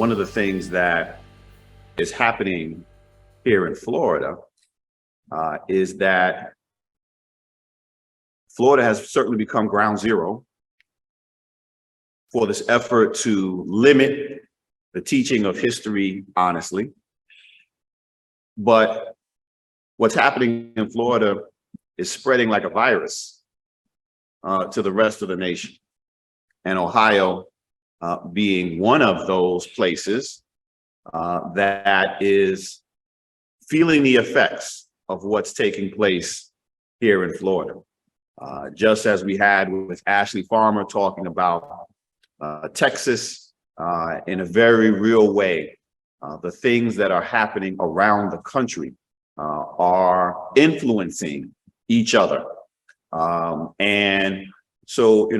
one of the things that is happening here in Florida is that Florida has certainly become ground zero for this effort to limit the teaching of history honestly. But what's happening in Florida is spreading like a virus to the rest of the nation. And Ohio being one of those places that is feeling the effects of what's taking place here in Florida. Just as we had with Ashley Farmer talking about Texas in a very real way, the things that are happening around the country are influencing each other. And so,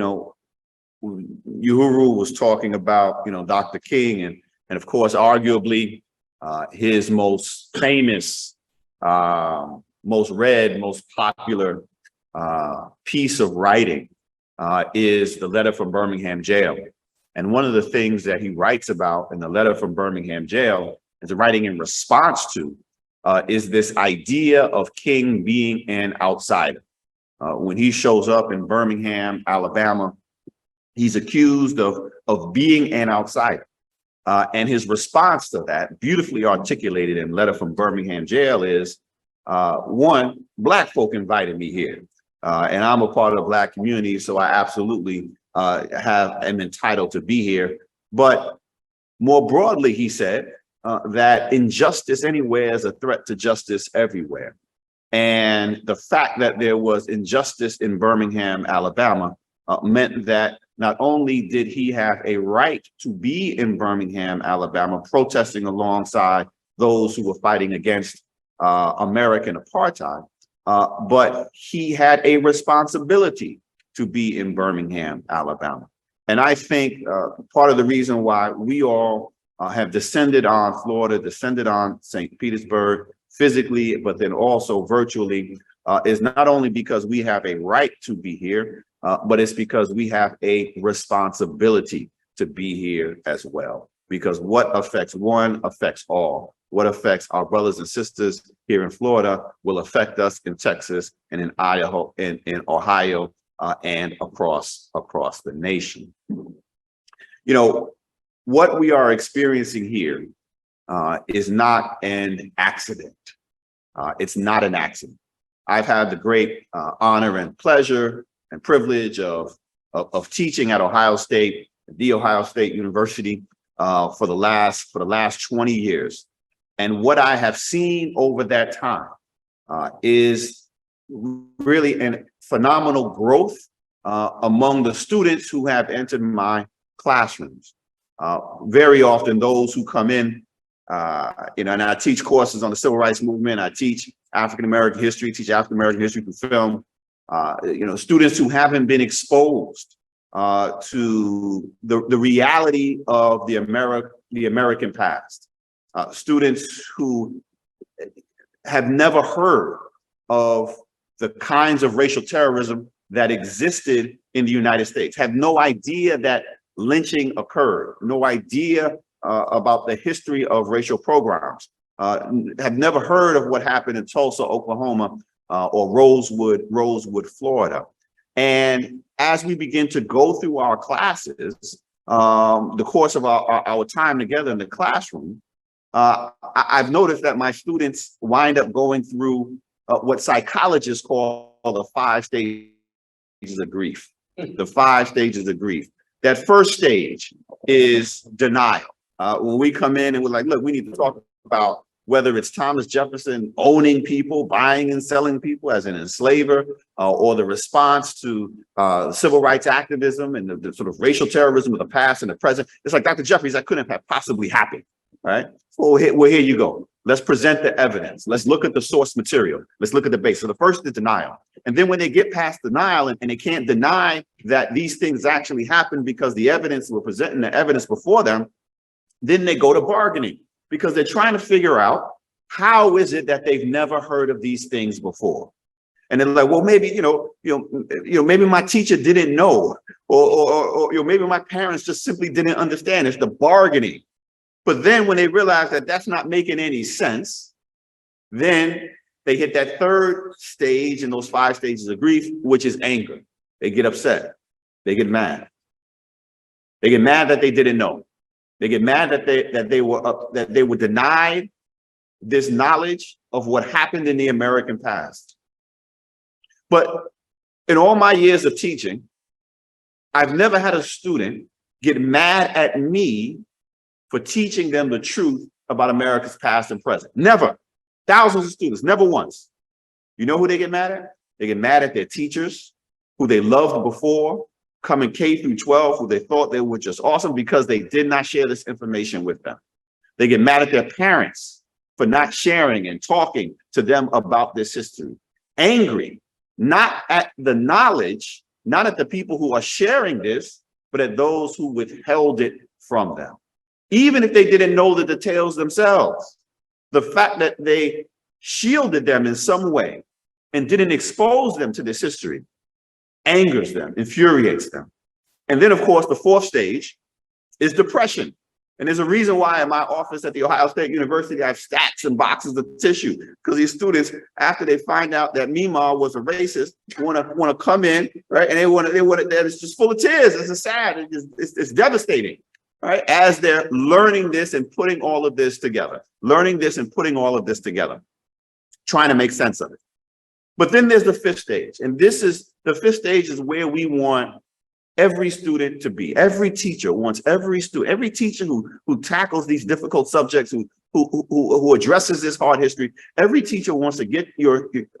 Uhuru was talking about, Dr. King and of course, arguably his most famous, most read, most popular piece of writing is the letter from Birmingham jail. And one of the things that he writes about in the letter from Birmingham jail is writing in response to is this idea of King being an outsider. When he shows up in Birmingham, Alabama, he's accused of being an outsider. And his response to that, beautifully articulated in Letter from Birmingham Jail, is one, Black folk invited me here. And I'm a part of the Black community, so I absolutely am entitled to be here. But more broadly, he said that injustice anywhere is a threat to justice everywhere. And the fact that there was injustice in Birmingham, Alabama, meant that not only did he have a right to be in Birmingham, Alabama, protesting alongside those who were fighting against American apartheid, but he had a responsibility to be in Birmingham, Alabama. And I think part of the reason why we all have descended on Florida, descended on St. Petersburg physically, but then also virtually, is not only because we have a right to be here, but it's because we have a responsibility to be here as well. Because what affects one affects all. What affects our brothers and sisters here in Florida will affect us in Texas and in Idaho, in Ohio, and across the nation. What we are experiencing here is not an accident. It's not an accident. I've had the great honor and pleasure and privilege of teaching at Ohio State, the Ohio State University, for the last 20 years. And what I have seen over that time is really a phenomenal growth among the students who have entered my classrooms. Very often those who come in, and I teach courses on the civil rights movement. I teach African-American history, teach African-American history through film. Students who haven't been exposed to the reality of the American past. Students who have never heard of the kinds of racial terrorism that existed in the United States, have no idea that lynching occurred, no idea about the history of racial pogroms, have never heard of what happened in Tulsa, Oklahoma, or Rosewood, Florida. And as we begin to go through our classes, the course of our time together in the classroom, I've noticed that my students wind up going through what psychologists call the 5 stages of grief. The 5 stages of grief. That first stage is denial. When we come in and we're like, look, we need to talk about whether it's Thomas Jefferson owning people, buying and selling people as an enslaver, or the response to civil rights activism and the sort of racial terrorism of the past and the present. It's like, Dr. Jeffries, that couldn't have possibly happened, right? Well, here you go. Let's present the evidence. Let's look at the source material. Let's look at the base. So the first is denial. And then when they get past denial and they can't deny that these things actually happened because the evidence, we're presenting the evidence before them, then they go to bargaining because they're trying to figure out how is it that they've never heard of these things before. And they're like, well, maybe, maybe my teacher didn't know, or maybe my parents just simply didn't understand. It's the bargaining. But then when they realize that that's not making any sense, then they hit that third stage in those 5 stages of grief, which is anger. They get upset. They get mad. They get mad that they didn't know. They get mad that they were denied this knowledge of what happened in the American past. But in all my years of teaching, I've never had a student get mad at me for teaching them the truth about America's past and present. Never. Thousands of students, never once. You know who they get mad at? They get mad at their teachers, who they loved before, coming K through 12, who they thought they were just awesome because they did not share this information with them. They get mad at their parents for not sharing and talking to them about this history. Angry, not at the knowledge, not at the people who are sharing this, but at those who withheld it from them. Even if they didn't know the details themselves, the fact that they shielded them in some way and didn't expose them to this history angers them, infuriates them. And then, of course, the 4th stage is depression. And there's a reason why in my office at the Ohio State University, I have stacks and boxes of tissue, because these students, after they find out that Mima was a racist, want to come in, right? And they want it's just full of tears. It's sad. It's devastating, right? As they're learning this and putting all of this together, trying to make sense of it. But then there's the 5th stage. And the 5th stage is where we want every student to be. Every teacher wants every teacher who tackles these difficult subjects, who addresses this hard history. Every teacher wants to get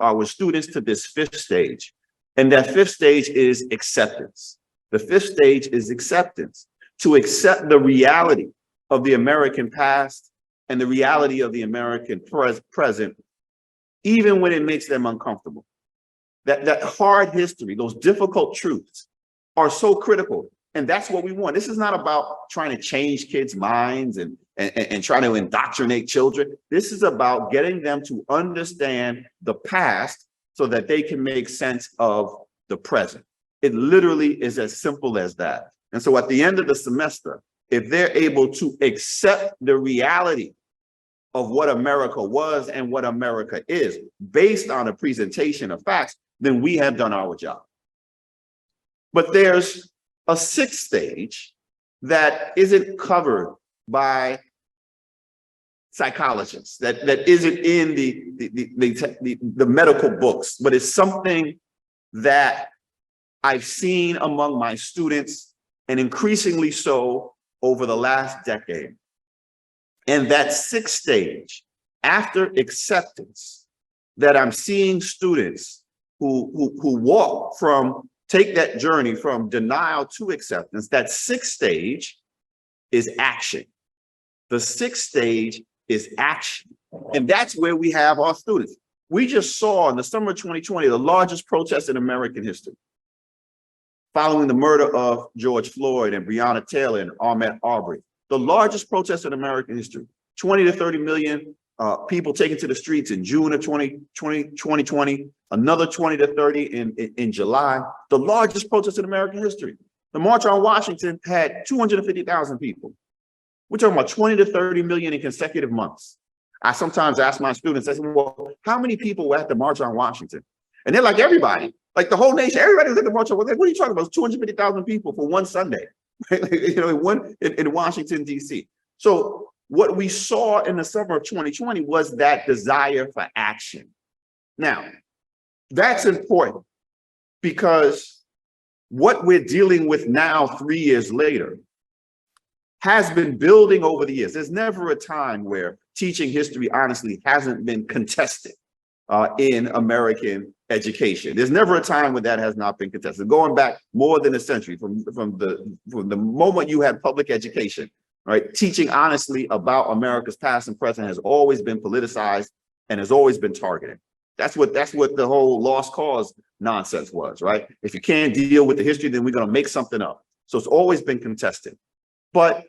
our students to this 5th stage. And that 5th stage is acceptance. The 5th stage is acceptance, to accept the reality of the American past and the reality of the American present, even when it makes them uncomfortable. That hard history, those difficult truths are so critical. And that's what we want. This is not about trying to change kids' minds and trying to indoctrinate children. This is about getting them to understand the past so that they can make sense of the present. It literally is as simple as that. And so at the end of the semester, if they're able to accept the reality of what America was and what America is based on a presentation of facts, then we have done our job. But there's a 6th stage that isn't covered by psychologists, that isn't in the medical books, but it's something that I've seen among my students, and increasingly so over the last decade. And that 6th stage, after acceptance, that I'm seeing students who take that journey from denial to acceptance, that 6th stage is action. The 6th stage is action. And that's where we have our students. We just saw in the summer of 2020, the largest protest in American history, following the murder of George Floyd and Breonna Taylor and Ahmaud Arbery. The largest protest in American history, 20 to 30 million people taken to the streets in June of 2020, another 20 to 30 in July, the largest protest in American history. The March on Washington had 250,000 people. We're talking about 20 to 30 million in consecutive months. I sometimes ask my students, I say, well, how many people were at the March on Washington? And they're like, everybody, like the whole nation, everybody was at the March on Washington. What are you talking about? It's 250,000 people for one Sunday, in Washington, D.C. So what we saw in the summer of 2020 was that desire for action. Now, that's important because what we're dealing with now, 3 years later, has been building over the years. There's never a time where teaching history, honestly, hasn't been contested in American education. There's never a time when that has not been contested. Going back more than a century, from the moment you had public education, right? Teaching honestly about America's past and present has always been politicized and has always been targeted. That's what the whole lost cause nonsense was, right? If you can't deal with the history, then we're going to make something up. So it's always been contested. But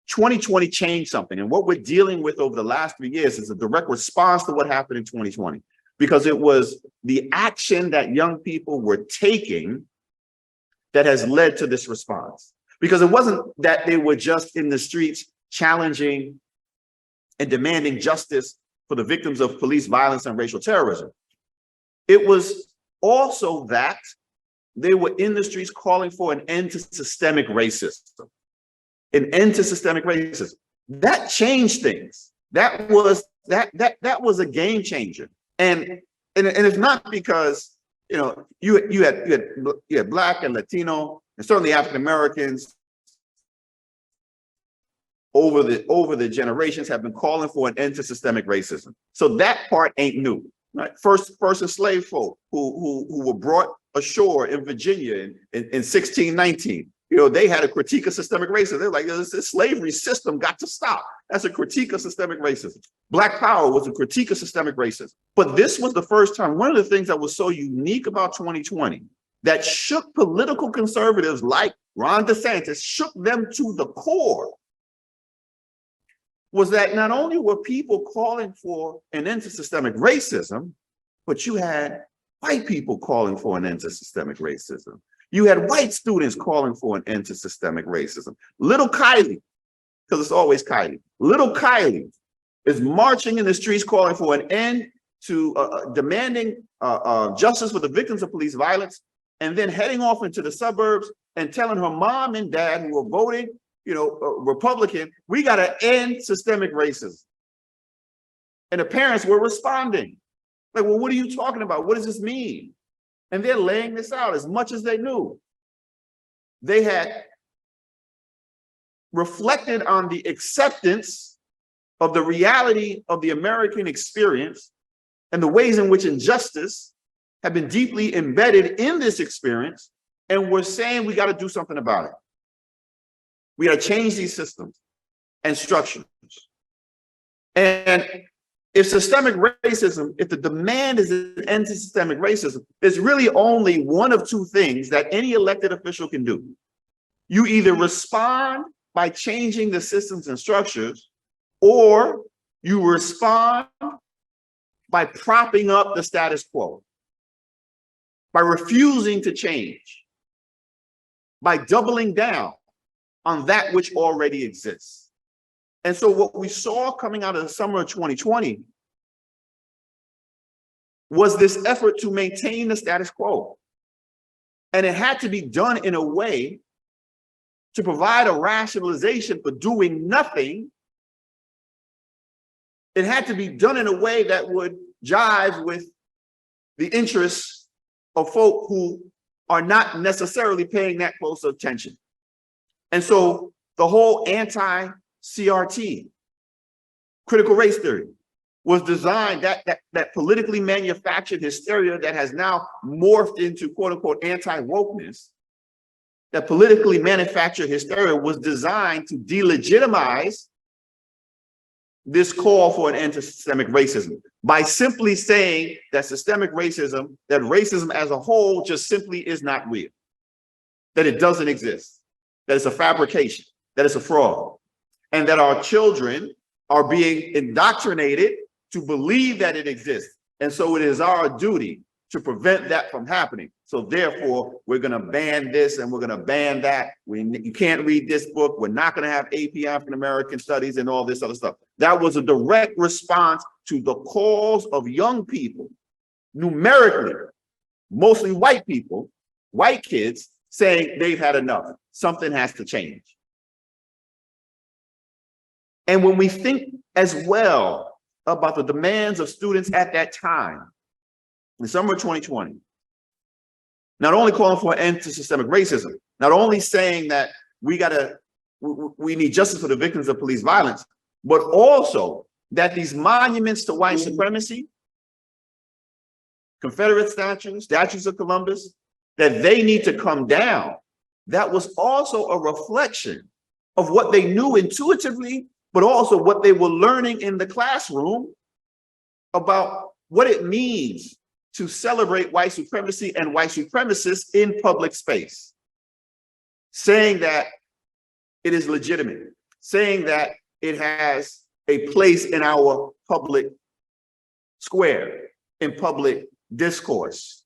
2020 changed something. And what we're dealing with over the last 3 years is a direct response to what happened in 2020, because it was the action that young people were taking that has led to this response. Because it wasn't that they were just in the streets challenging and demanding justice for the victims of police violence and racial terrorism. It was also that they were in the streets calling for an end to systemic racism. An end to systemic racism. That changed things. That was a game changer. And it's not because, you know, you had Black and Latino and certainly African Americans over the generations have been calling for an end to systemic racism. So that part ain't new, right? First enslaved folk who were brought ashore in Virginia in 1619. You know, they had a critique of systemic racism. They're like, this slavery system got to stop. That's a critique of systemic racism. Black power was a critique of systemic racism. But this was the first time, one of the things that was so unique about 2020 that shook political conservatives like Ron DeSantis, shook them to the core, was that not only were people calling for an end to systemic racism, but you had white people calling for an end to systemic racism. You had white students calling for an end to systemic racism. Little Kylie, because it's always Kylie, little Kylie is marching in the streets calling for an end to demanding justice for the victims of police violence, and then heading off into the suburbs and telling her mom and dad who were voting, you know, Republican, we got to end systemic racism. And the parents were responding. Like, well, what are you talking about? What does this mean? And they're laying this out as much as they knew. They had reflected on the acceptance of the reality of the American experience and the ways in which injustice have been deeply embedded in this experience. And we're saying we got to do something about it. We got to change these systems and structures. And if systemic racism, if the demand is an end to systemic racism, there's really only one of two things that any elected official can do. You either respond by changing the systems and structures, or you respond by propping up the status quo, by refusing to change, by doubling down on that which already exists. And so what we saw coming out of the summer of 2020 was this effort to maintain the status quo. And it had to be done in a way to provide a rationalization for doing nothing. It had to be done in a way that would jive with the interests of folk who are not necessarily paying that close attention. And so the whole anti-CRT, critical race theory, was designed, that politically manufactured hysteria that has now morphed into quote unquote anti-wokeness, that politically manufactured hysteria was designed to delegitimize this call for an end to systemic racism by simply saying that systemic racism, that racism as a whole just simply is not real, that it doesn't exist, that it's a fabrication, that it's a fraud, and that our children are being indoctrinated to believe that it exists. And so it is our duty to prevent that from happening. So therefore, we're going to ban this and we're going to ban that. You can't read this book. We're not going to have AP African American studies and all this other stuff. That was a direct response to the calls of young people, numerically, mostly white people, white kids, saying they've had enough. Something has to change. And when we think as well about the demands of students at that time, in the summer of 2020, not only calling for an end to systemic racism, not only saying that we need justice for the victims of police violence, but also that these monuments to white supremacy, Confederate statues, statues of Columbus, that they need to come down. That was also a reflection of what they knew intuitively, but also what they were learning in the classroom about what it means to celebrate white supremacy and white supremacists in public space, saying that it is legitimate, saying that it has a place in our public square, in public discourse.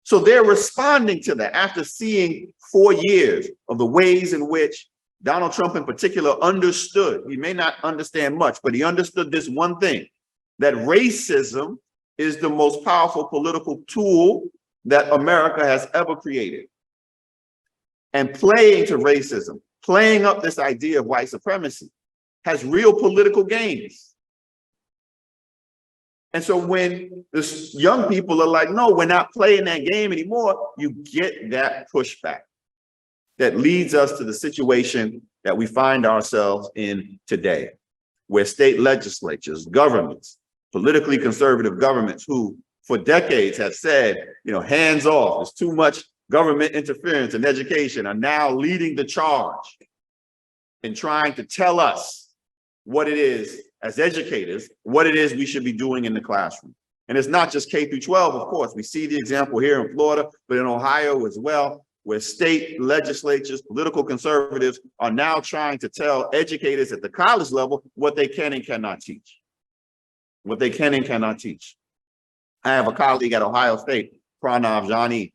So they're responding to that after seeing 4 years of the ways in which Donald Trump in particular understood, he may not understand much, but he understood this one thing, that racism is the most powerful political tool that America has ever created. And playing to racism, playing up this idea of white supremacy has real political gains. And so when the young people are like, no, we're not playing that game anymore, you get that pushback that leads us to the situation that we find ourselves in today, where state legislatures, governments, politically conservative governments who for decades have said, you know, hands off, there's too much government interference in education, are now leading the charge in trying to tell us what it is as educators, what it is we should be doing in the classroom. And it's not just K through 12, of course. We see the example here in Florida, but in Ohio as well, where state legislatures, political conservatives are now trying to tell educators at the college level what they can and cannot teach. What they can and cannot teach. I have a colleague at Ohio State, Pranav Jani,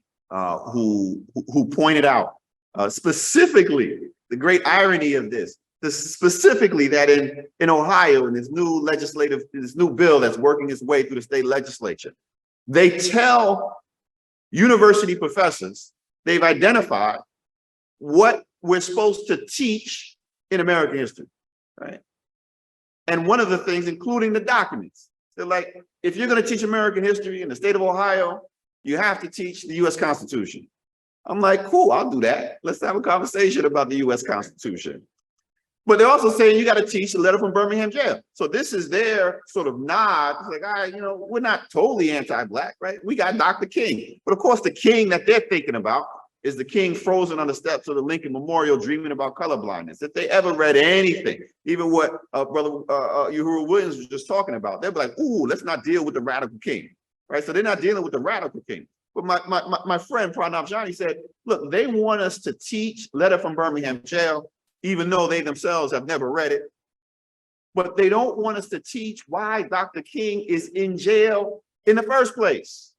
who pointed out specifically the great irony of this, specifically that in Ohio, in this new bill that's working its way through the state legislature, they tell university professors they've identified what we're supposed to teach in American history, right? And one of the things, including the documents, they're like, if you're going to teach American history in the state of Ohio, you have to teach the US Constitution. I'm like, cool, I'll do that. Let's have a conversation about the US Constitution. But they're also saying you got to teach the letter from Birmingham jail. So this is their sort of nod. It's like, all right, you know, we're not totally anti-Black, right? We got Dr. King. But of course, the King that they're thinking about is the King frozen on the steps of the Lincoln Memorial dreaming about colorblindness. If they ever read anything, even what Brother Uhuru Williams was just talking about, they'd be like, ooh, let's not deal with the radical King, right? So they're not dealing with the radical King. But my friend Pranav Jani said, look, they want us to teach Letter from Birmingham Jail, even though they themselves have never read it. But they don't want us to teach why Dr. King is in jail in the first place.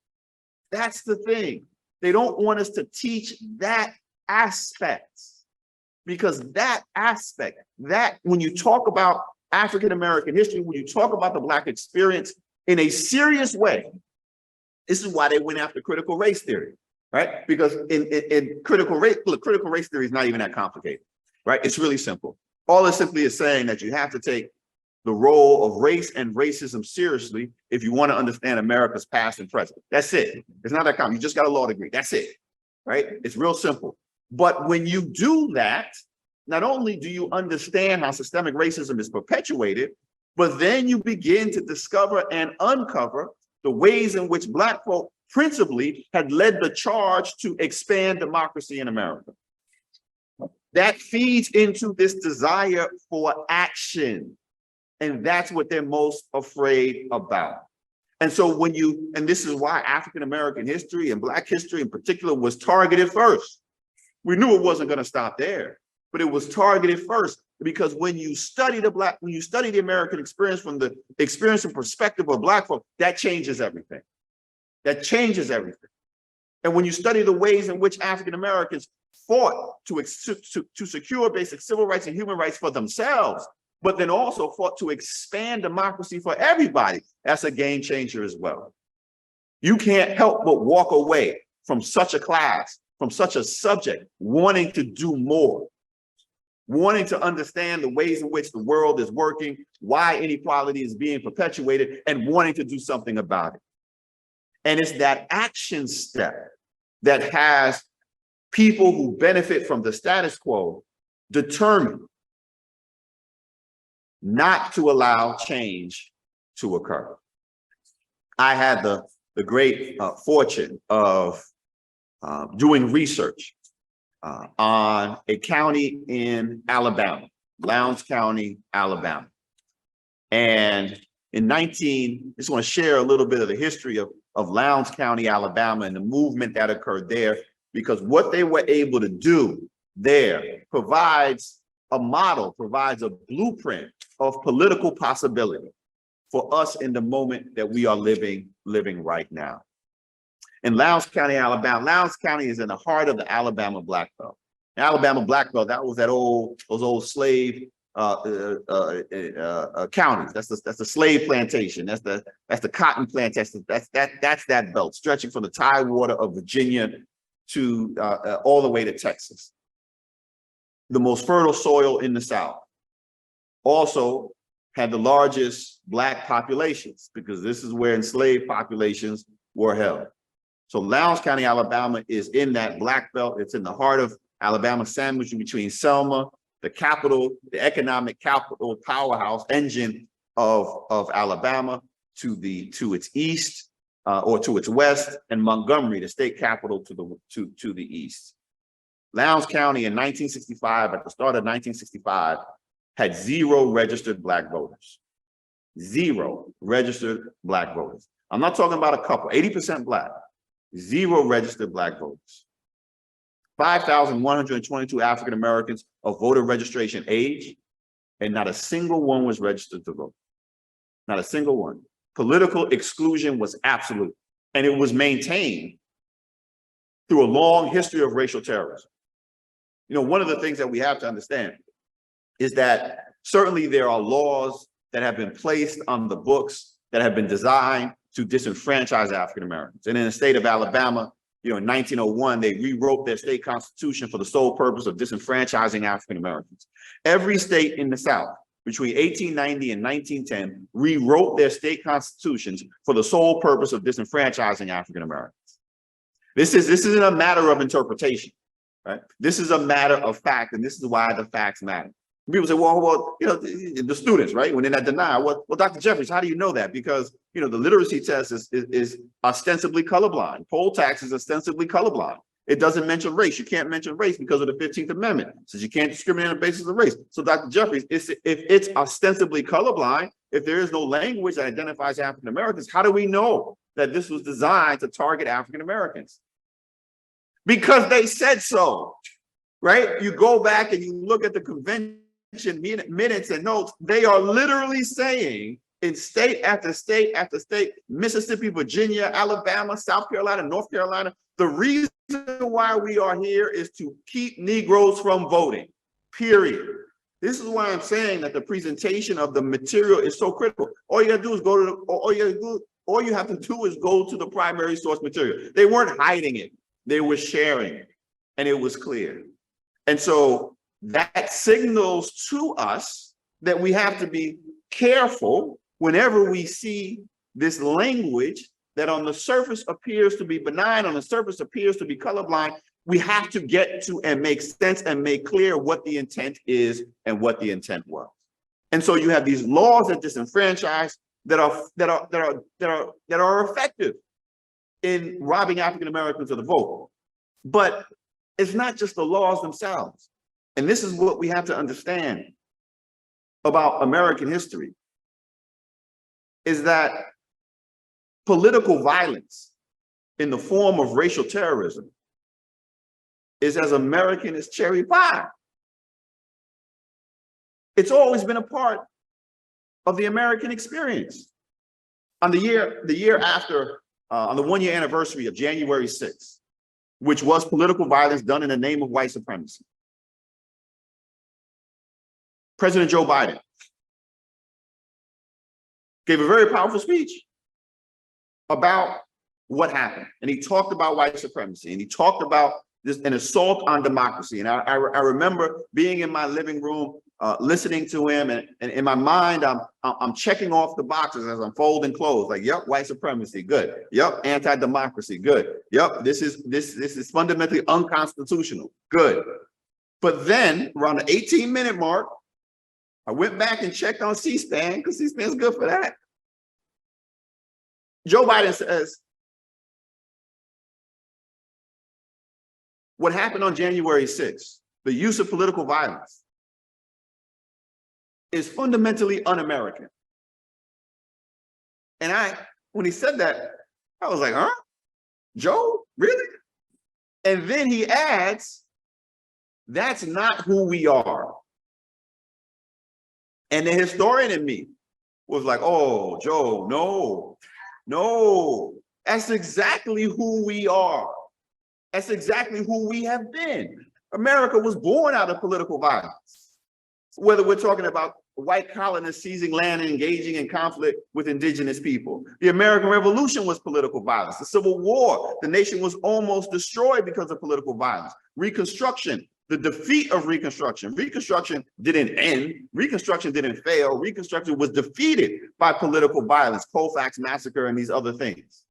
That's the thing. They don't want us to teach that aspect, because that aspect, that when you talk about African-American history, when you talk about the Black experience in a serious way, this is why they went after critical race theory, right? Because in critical race theory is not even that complicated, right? It's really simple. All it simply is saying that you have to take the role of race and racism seriously if you want to understand America's past and present. That's it. It's not that complicated. You just got a law degree. That's it, right? It's real simple. But when you do that, not only do you understand how systemic racism is perpetuated, but then you begin to discover and uncover the ways in which Black folk principally had led the charge to expand democracy in America. That feeds into this desire for action. And that's what they're most afraid about. And so and this is why African-American history and Black history in particular was targeted first. We knew it wasn't going to stop there, but it was targeted first because when you study the American experience from the experience and perspective of Black folk, that changes everything. That changes everything. And when you study the ways in which African-Americans fought to secure basic civil rights and human rights for themselves, but then also fought to expand democracy for everybody, that's a game changer as well. You can't help but walk away from such a class, from such a subject, wanting to do more, wanting to understand the ways in which the world is working, why inequality is being perpetuated, and wanting to do something about it. And it's that action step that has people who benefit from the status quo determined not to allow change to occur. I had the great fortune of doing research on a county in Alabama, Lowndes County, Alabama. And I just want to share a little bit of the history of Lowndes County, Alabama, and the movement that occurred there, because what they were able to do there provides a model, provides a blueprint of political possibility for us in the moment that we are living right now. In Lowndes County, Alabama, Lowndes County is in the heart of the Alabama Black Belt. Alabama black belt, that was those old slave counties. That's the slave plantation. That's the cotton plantation. That's that belt stretching from the tidewater of Virginia to all the way to Texas. The most fertile soil in the South. Also had the largest black populations because this is where enslaved populations were held. So Lowndes County, Alabama is in that black belt. It's in the heart of Alabama, sandwiched between Selma, the capital, the economic capital powerhouse engine of Alabama, to its east or to its west, and Montgomery, the state capital, to the east. Lowndes County in 1965, at the start of 1965, had 0 registered black voters. 0 registered black voters. I'm not talking about a couple, 80% black. 0 registered black voters. 5,122 African Americans of voter registration age, and not a single one was registered to vote. Not a single one. Political exclusion was absolute, and it was maintained through a long history of racial terrorism. You know, one of the things that we have to understand is that certainly there are laws that have been placed on the books that have been designed to disenfranchise African Americans. And in the state of Alabama, you know, in 1901, they rewrote their state constitution for the sole purpose of disenfranchising African Americans. Every state in the South between 1890 and 1910 rewrote their state constitutions for the sole purpose of disenfranchising African Americans. This isn't a matter of interpretation, right? This is a matter of fact, and this is why the facts matter. People say, well, you know, the students, right? When they're not denied, well, Dr. Jeffries, how do you know that? Because, you know, the literacy test is ostensibly colorblind. Poll tax is ostensibly colorblind. It doesn't mention race. You can't mention race because of the 15th Amendment. It says you can't discriminate on the basis of race. So, Dr. Jeffries, if it's ostensibly colorblind, if there is no language that identifies African Americans, how do we know that this was designed to target African Americans? Because they said so, right? You go back and you look at the convention minutes and notes, they are literally saying in state after state after state, Mississippi, Virginia, Alabama, South Carolina, North Carolina, the reason why we are here is to keep Negroes from voting, period. This is why I'm saying that the presentation of the material is so critical. All you gotta do is all you have to do is go to the primary source material. They weren't hiding it, they were sharing it, and it was clear. And so that signals to us that we have to be careful whenever we see this language that on the surface appears to be benign, on the surface appears to be colorblind. We have to get to and make sense and make clear what the intent is and what the intent was. And so you have these laws that disenfranchise that are effective in robbing African Americans of the vote. But it's not just the laws themselves. And this is what we have to understand about American history, is that political violence in the form of racial terrorism is as American as cherry pie. It's always been a part of the American experience. On the year after, on the 1-year anniversary of January 6th, which was political violence done in the name of white supremacy, President Joe Biden gave a very powerful speech about what happened. And he talked about white supremacy, and he talked about this, an assault on democracy. And I remember being in my living room, listening to him, and in my mind, I'm checking off the boxes as I'm folding clothes. Like, yep, white supremacy, good. Yep, anti-democracy, good. Yep, this is fundamentally unconstitutional, good. But then around the 18-minute mark, I went back and checked on C-SPAN, because C-SPAN is good for that. Joe Biden says, what happened on January 6th, the use of political violence, is fundamentally un-American. And when he said that, I was like, huh? Joe, really? And then he adds, that's not who we are. And the historian in me was like, oh, Joe, no, that's exactly who we are. That's exactly who we have been. America was born out of political violence. Whether we're talking about white colonists seizing land and engaging in conflict with indigenous people. The American Revolution was political violence. The Civil War, the nation was almost destroyed because of political violence. Reconstruction, the defeat of Reconstruction. Reconstruction didn't end. Reconstruction didn't fail. Reconstruction was defeated by political violence, Colfax Massacre and these other things.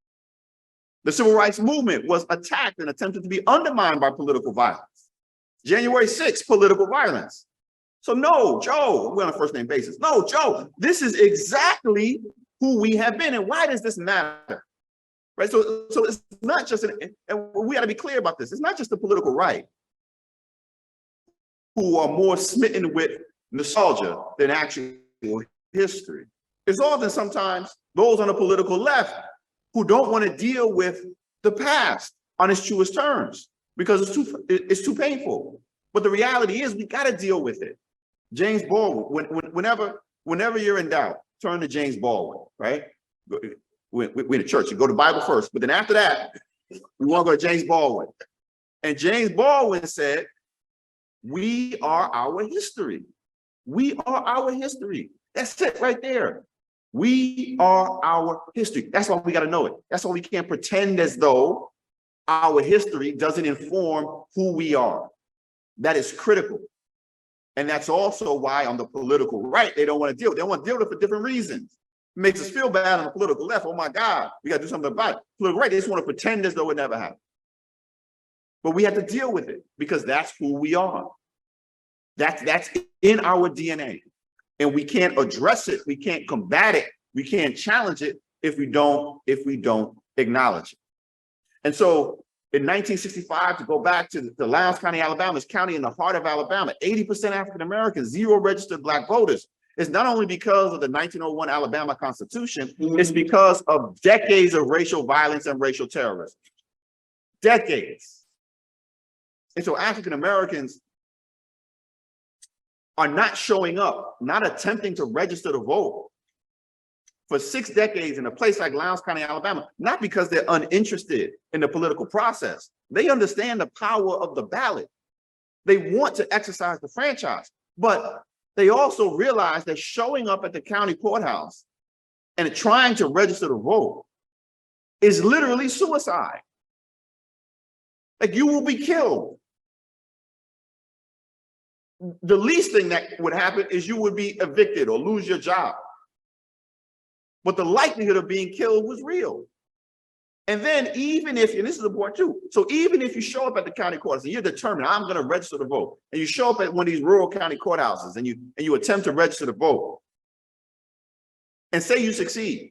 The Civil Rights Movement was attacked and attempted to be undermined by political violence. January 6th, political violence. So no, Joe, we're on a first name basis. No, Joe, this is exactly who we have been. And why does this matter? Right? So it's not just, and we got to be clear about this. It's not just the political right who are more smitten with nostalgia than actual history. It's often sometimes those on the political left who don't want to deal with the past on its truest terms because it's too painful. But the reality is we got to deal with it. James Baldwin, whenever you're in doubt, turn to James Baldwin, right? We're in the church, you go to Bible first, but then after that, we want to go to James Baldwin. And James Baldwin said, we are our history. We are our history. That's it right there. We are our history. That's why we got to know it. That's why we can't pretend as though our history doesn't inform who we are. That is critical. And that's also why on the political right, they don't want to deal with it. They don't want to deal with it for different reasons. It makes us feel bad on the political left. Oh my God, we got to do something about it. Political right, they just want to pretend as though it never happened. But we have to deal with it because that's who we are. That's in our DNA. And we can't address it, we can't combat it, we can't challenge it if we don't acknowledge it. And so in 1965, to go back to the Lowndes County, Alabama, this county in the heart of Alabama, 80% African-Americans, 0 registered Black voters. It's not only because of the 1901 Alabama Constitution, it's because of decades of racial violence and racial terrorism. Decades. And so African-Americans are not showing up, not attempting to register to vote for 6 decades in a place like Lowndes County, Alabama, not because they're uninterested in the political process. They understand the power of the ballot. They want to exercise the franchise, but they also realize that showing up at the county courthouse and trying to register to vote is literally suicide. Like, you will be killed. The least thing that would happen is you would be evicted or lose your job. But the likelihood of being killed was real. And then even if, and this is important too, so even if you show up at the county courthouse and you're determined, I'm going to register to vote, and you show up at one of these rural county courthouses and you attempt to register to vote, and say you succeed,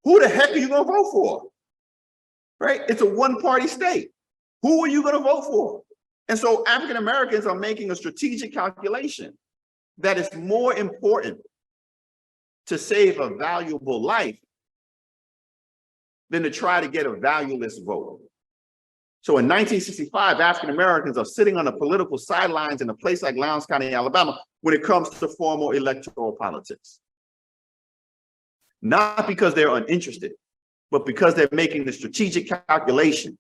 who the heck are you going to vote for? Right? It's a one-party state. Who are you going to vote for? And so African Americans are making a strategic calculation that it's more important to save a valuable life than to try to get a valueless vote. So in 1965, African Americans are sitting on the political sidelines in a place like Lowndes County, Alabama, when it comes to formal electoral politics. Not because they're uninterested, but because they're making the strategic calculation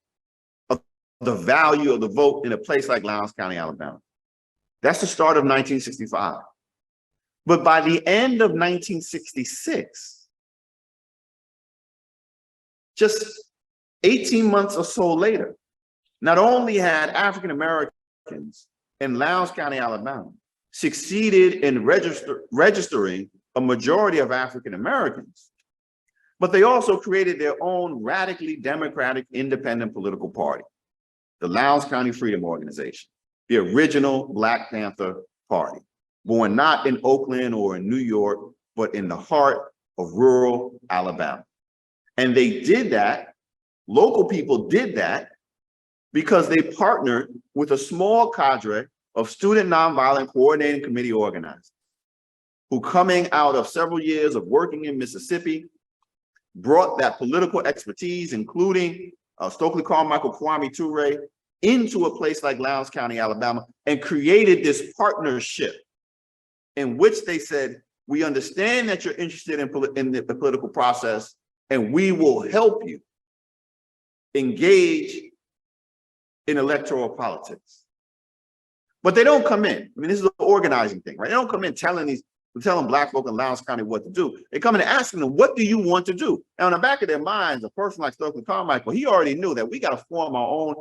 of the value of the vote in a place like Lowndes County, Alabama. That's the start of 1965. But by the end of 1966, just 18 months or so later, not only had African Americans in Lowndes County, Alabama, succeeded in registering a majority of African Americans, but they also created their own radically democratic independent political party, the Lowndes County Freedom Organization, the original Black Panther Party, born not in Oakland or in New York, but in the heart of rural Alabama. And they did that, local people did that, because they partnered with a small cadre of student nonviolent coordinating committee organizers who, coming out of several years of working in Mississippi, brought that political expertise, including Stokely Carmichael, Kwame Ture, into a place like Lowndes County, Alabama, and created this partnership in which they said, we understand that you're interested in the political process, and we will help you engage in electoral politics. But they don't come in. I mean, this is an organizing thing, right? They don't come in telling Black folk in Lowndes County what to do. They come in and asking them, what do you want to do? Now, in the back of their minds, a person like Stokely Carmichael, he already knew that we got to form our own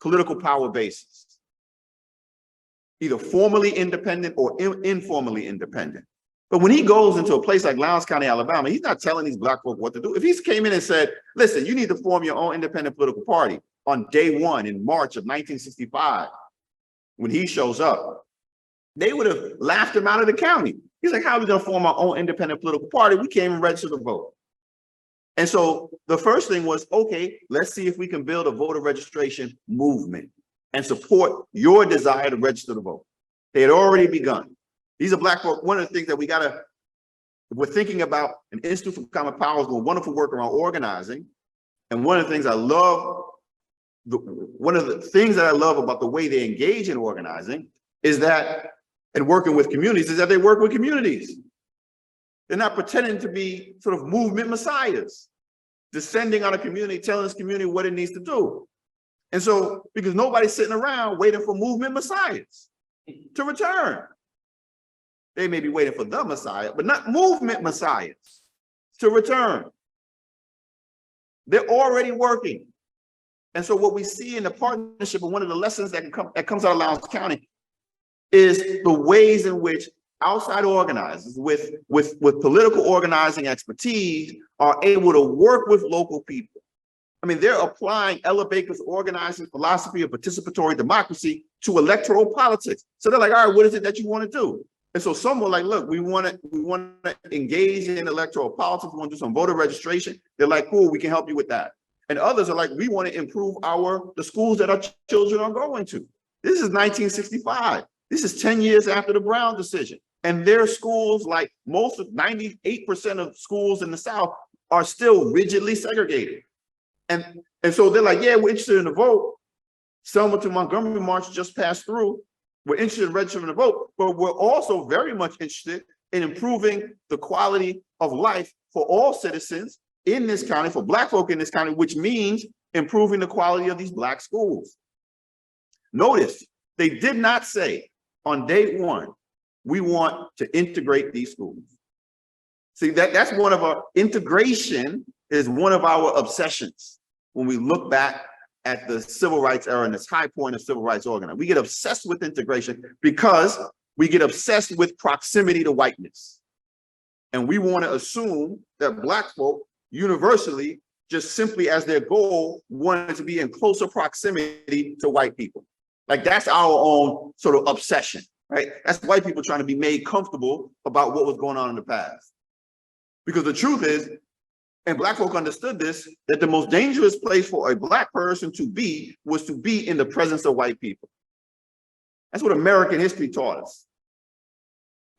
political power bases, either formally independent or informally independent. But when he goes into a place like Lowndes County, Alabama, he's not telling these Black folk what to do. If he came in and said, listen, you need to form your own independent political party on day one in March of 1965, when he shows up, they would have laughed him out of the county. He's like, how are we going to form our own independent political party? We can't even register to vote. And so the first thing was, okay, let's see if we can build a voter registration movement and support your desire to register to vote. They had already begun. These are Black folk. One of the things that we're thinking about, an Institute for Common Power is doing wonderful work around organizing. And one of the things I love, one of the things that I love about the way they engage in organizing is that, and working with communities, is that they work with communities. They're not pretending to be sort of movement messiahs, descending on a community, telling this community what it needs to do. And so, because nobody's sitting around waiting for movement messiahs to return. They may be waiting for the Messiah, but not movement messiahs to return. They're already working. And so what we see in the partnership, and one of the lessons that comes out of Lowndes County, is the ways in which outside organizers with political organizing expertise are able to work with local people. I mean, they're applying Ella Baker's organizing philosophy of participatory democracy to electoral politics. So they're like, all right, what is it that you want to do? And so some were like, look, we want to engage in electoral politics. We want to do some voter registration. They're like, cool, we can help you with that. And others are like, we want to improve the schools that our children are going to. This is 1965. This is 10 years after the Brown decision. And their schools, like most of 98% of schools in the South, are still rigidly segregated. And so they're like, yeah, we're interested in the vote. Selma to Montgomery March just passed through. We're interested in registering to vote, but we're also very much interested in improving the quality of life for all citizens in this county, for Black folk in this county, which means improving the quality of these Black schools. Notice, they did not say on day one, we want to integrate these schools. See, that's one of our, integration is one of our obsessions when we look back at the civil rights era and this high point of civil rights organizing. We get obsessed with integration because we get obsessed with proximity to whiteness. And we want to assume that Black folk universally, just simply as their goal, wanted to be in closer proximity to white people. Like that's our own sort of obsession, right? That's white people trying to be made comfortable about what was going on in the past. Because the truth is, and Black folk understood this, that the most dangerous place for a Black person to be was to be in the presence of white people. That's what American history taught us.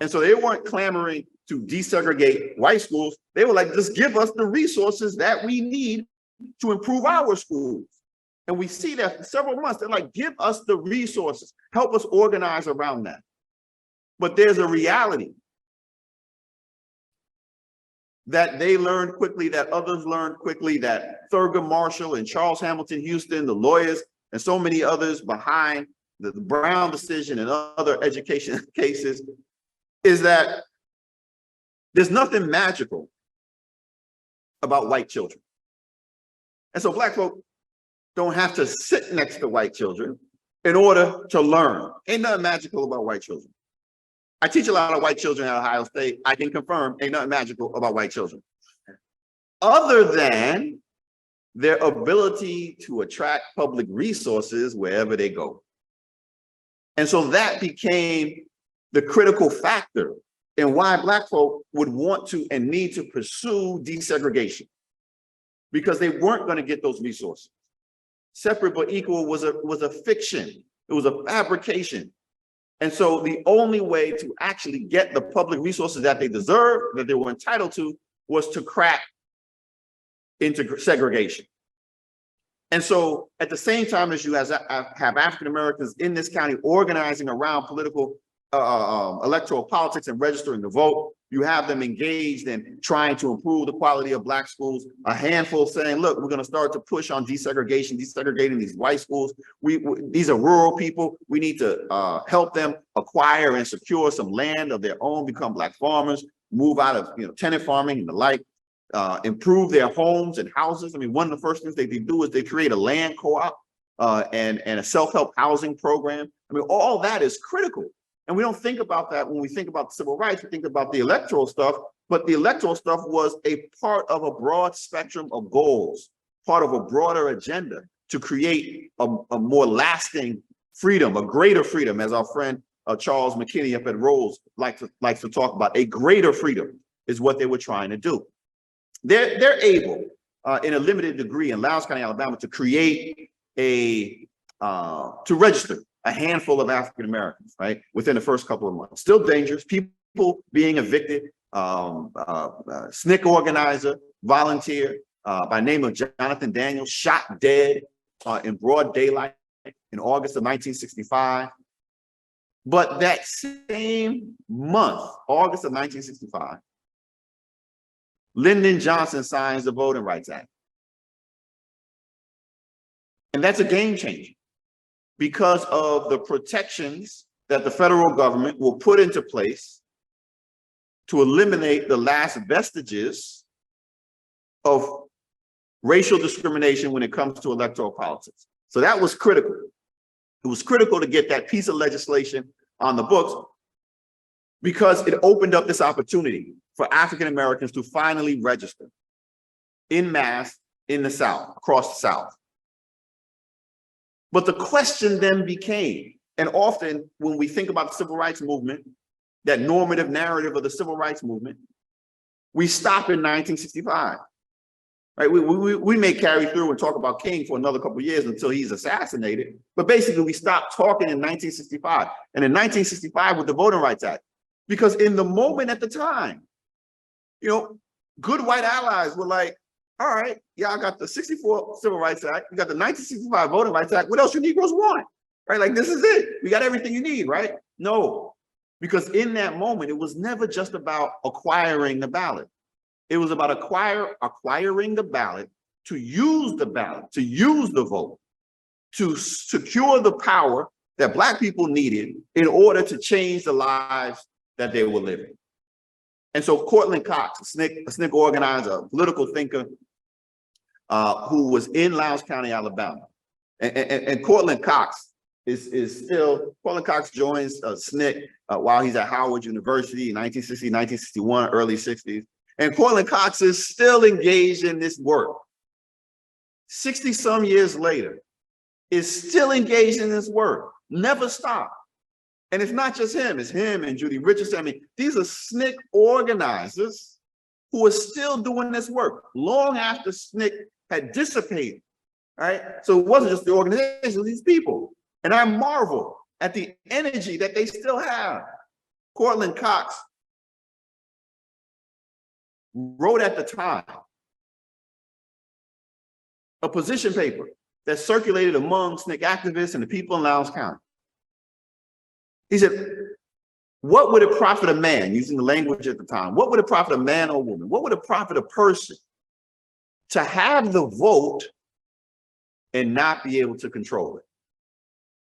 And so they weren't clamoring to desegregate white schools. They were like, just give us the resources that we need to improve our schools. And we see that for several months. They're like, give us the resources, help us organize around that. But there's a reality that they learned quickly, that others learned quickly, that Thurgood Marshall and Charles Hamilton Houston, the lawyers, and so many others behind the Brown decision and other education cases, is that there's nothing magical about white children. And so Black folk don't have to sit next to white children in order to learn. Ain't nothing magical about white children. I teach a lot of white children at Ohio State. I can confirm ain't nothing magical about white children, other than their ability to attract public resources wherever they go. And so that became the critical factor in why Black folk would want to and need to pursue desegregation, because they weren't going to get those resources. Separate but equal was a fiction. It was a fabrication. And so the only way to actually get the public resources that they deserved, that they were entitled to, was to crack into segregation. And so at the same time as you have African Americans in this county organizing around political electoral politics and registering to vote. You have them engaged in trying to improve the quality of Black schools. A handful saying, look, we're going to start to push on desegregation, desegregating these white schools. These are rural people. We need to help them acquire and secure some land of their own, become Black farmers, move out of tenant farming and the like, improve their homes and houses. I mean, one of the first things they do is they create a land co-op and a self-help housing program. I mean, all that is critical. And we don't think about that when we think about civil rights. We think about the electoral stuff, but the electoral stuff was a part of a broad spectrum of goals, part of a broader agenda to create a more lasting freedom, a greater freedom, as our friend Charles McKinney up at Rose likes to talk about. A greater freedom is what they were trying to do. They're able, in a limited degree in Lowndes County, Alabama, to create to register a handful of African Americans, right, within the first couple of months. Still dangerous, people being evicted, SNCC organizer, volunteer by name of Jonathan Daniels, shot dead in broad daylight in August of 1965. But that same month, August of 1965, Lyndon Johnson signs the Voting Rights Act. And that's a game changer, because of the protections that the federal government will put into place to eliminate the last vestiges of racial discrimination when it comes to electoral politics. So that was critical. It was critical to get that piece of legislation on the books because it opened up this opportunity for African Americans to finally register en masse in the South, across the South. But the question then became, and often when we think about the civil rights movement, that normative narrative of the civil rights movement, we stop in 1965, right? We may carry through and talk about King for another couple of years until he's assassinated, but basically we stopped talking in 1965. And in 1965 with the Voting Rights Act, because in the moment at the time, good white allies were like, all right, y'all got the 64 Civil Rights Act, you got the 1965 Voting Rights Act, what else you Negroes want, right? Like, this is it, we got everything you need, right? No, because in that moment, it was never just about acquiring the ballot. It was about acquiring the ballot, to use the vote, to secure the power that Black people needed in order to change the lives that they were living. And so Cortland Cox, a SNCC organizer, a political thinker, who was in Lowndes County, Alabama. And Cortland Cox Cortland Cox joins SNCC while he's at Howard University in 1960, 1961, early 60s. And Cortland Cox is still engaged in this work. 60 some years later, is still engaged in this work, never stopped. And it's not just him, it's him and Judy Richardson. I mean, these are SNCC organizers who are still doing this work long after SNCC had dissipated, right? So it wasn't just the organization, these people. And I marvel at the energy that they still have. Cortland Cox wrote at the time a position paper that circulated among SNCC activists and the people in Lowndes County. He said, what would it profit a man, using the language at the time, what would it profit a man or woman, what would it profit a person to have the vote and not be able to control it?